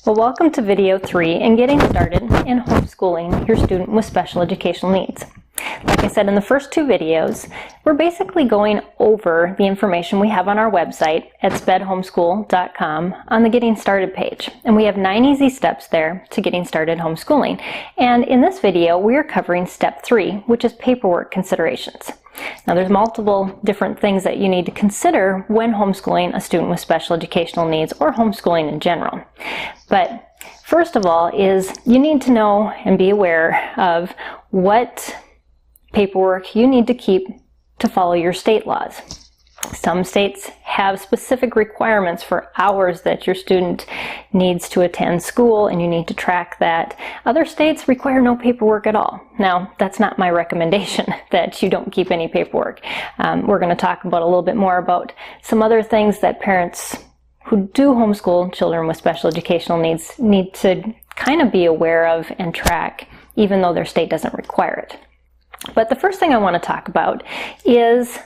Well, welcome to video 3 in getting started in homeschooling your student with special educational needs. Like I said in the first two videos, we're basically going over the information we have on our website at spedhomeschool.com on the Getting Started page. And we have 9 easy steps there to getting started homeschooling. And in this video, we are covering step 3, which is paperwork considerations. Now, there's multiple different things that you need to consider when homeschooling a student with special educational needs or homeschooling in general. But first of all is you need to know and be aware of what paperwork you need to keep to follow your state laws. Some states have specific requirements for hours that your student needs to attend school, and you need to track that. Other states require no paperwork at all. Now, that's not my recommendation that you don't keep any paperwork. We're going to talk about a little bit more about some other things that parents who do homeschool children with special educational needs need to kind of be aware of and track, even though their state doesn't require it. But the first thing I want to talk about is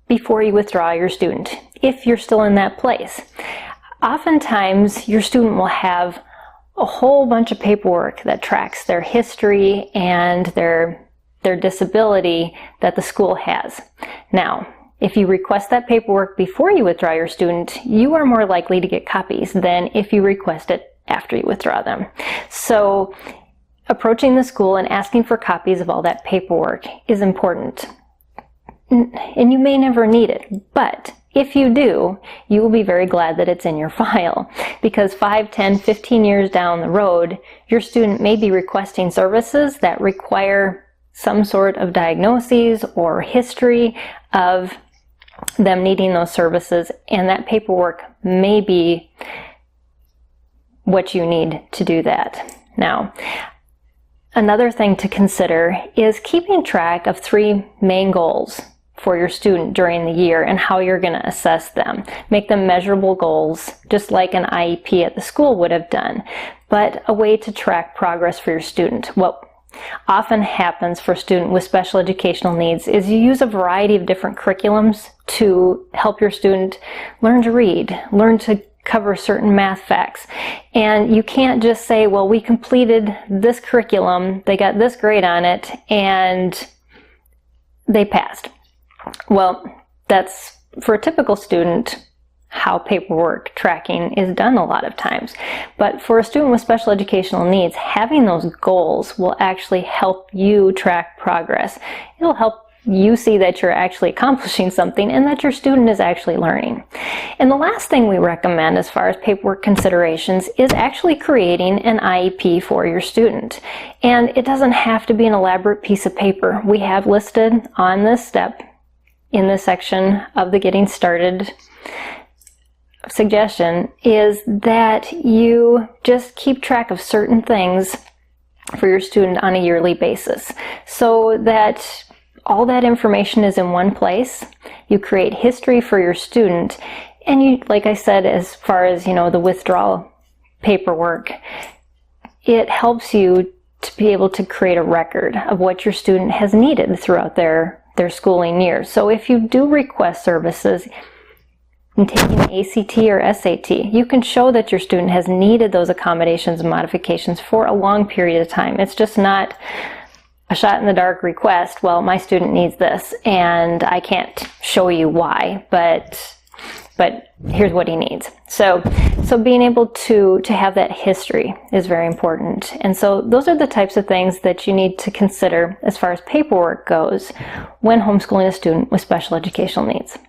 before you withdraw your student, if you're still in that place. Oftentimes, your student will have a whole bunch of paperwork that tracks their history and their disability that the school has. Now, if you request that paperwork before you withdraw your student, you are more likely to get copies than if you request it after you withdraw them. So, approaching the school and asking for copies of all that paperwork is important. And you may never need it, but if you do, you will be very glad that it's in your file, because 5, 10, 15 years down the road, your student may be requesting services that require some sort of diagnoses or history of them needing those services, and that paperwork may be what you need to do that. Now, another thing to consider is keeping track of 3 main goals for your student during the year and how you're going to assess them. Make them measurable goals, just like an IEP at the school would have done, but a way to track progress for your student. What often happens for a student with special educational needs is you use a variety of different curriculums to help your student learn to read, learn to cover certain math facts. And you can't just say, well, we completed this curriculum, they got this grade on it, and they passed. Well, that's, for a typical student, how paperwork tracking is done a lot of times. But for a student with special educational needs, having those goals will actually help you track progress. It'll help you see that you're actually accomplishing something and that your student is actually learning. And the last thing we recommend as far as paperwork considerations is actually creating an IEP for your student. And it doesn't have to be an elaborate piece of paper. We have listed on this step in this section of the Getting Started suggestion is that you just keep track of certain things for your student on a yearly basis, so that all that information is in one place. You create history for your student, and you, like I said, as far as, the withdrawal paperwork, it helps you to be able to create a record of what your student has needed throughout their schooling years. So if you do request services in taking ACT or SAT, you can show that your student has needed those accommodations and modifications for a long period of time. It's just not a shot in the dark request, well, my student needs this and I can't show you why, but here's what he needs. So being able to have that history is very important. And so those are the types of things that you need to consider as far as paperwork goes when homeschooling a student with special educational needs.